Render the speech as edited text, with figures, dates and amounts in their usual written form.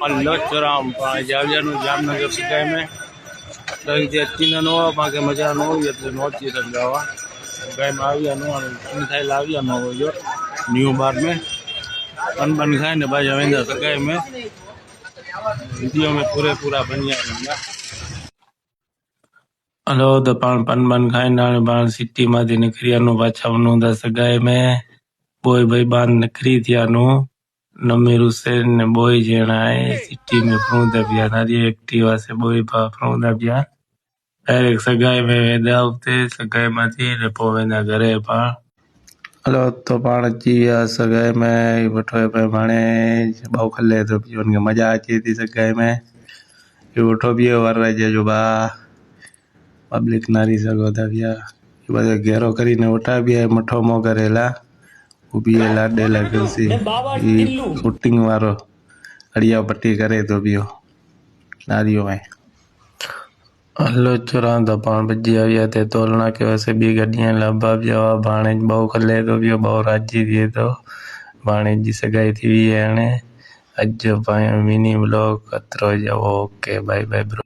अल्लाह चराम जावियानु जामनगर सिकाई में दही जे तीन नो माके मजा नो એટલે નોચી રંગાવા ગાય માં આવ્યા નો અને થાય લાવ્યા નો જો ન્યू बार में बन खाए ने बाजा वेंदा सगाई में वीडियो में पूरा बनिया रंगा हेलो तो पन खाए ना बाण सिटी माथी निकरिया नु पाछा वनुदा सगाई में बोय भाई बान निकरी थिया नु नमीर हुसैन ने बोय जेना है सिटी में फ्रूदा बिया नारी एक्टिवा से बोय पा फ्रूदा बिया डायरेक्ट सगाई में वेदा उते सगाई माथी ने पोवेना घरे पा हेलो तो पाण अची विया सगाई में वठो पे माणे बाउ खले तो पियो ने मजा अची थी सगाई में ये वठो बियो वरराजे जो बा पब्लिक नारी सगो था बिया ये बजे घेरो करीने उठा बिया मठो मो करेला उबी लाडे लगसी ई शूटिंग वारो अड़िया पट्टी करे तो बियो नारियो में हलो चोरा तो पाण बजी आया थे तोलना के वैसे बी गड्डियां लाभा बिया भाणे बहु खले तो बियो बहु राजी थी तो भाणे जी सगाई थी वी है ने अज पाए मिनी ब्लॉग कतरो जाओ ओके बाय बाय ब्रो।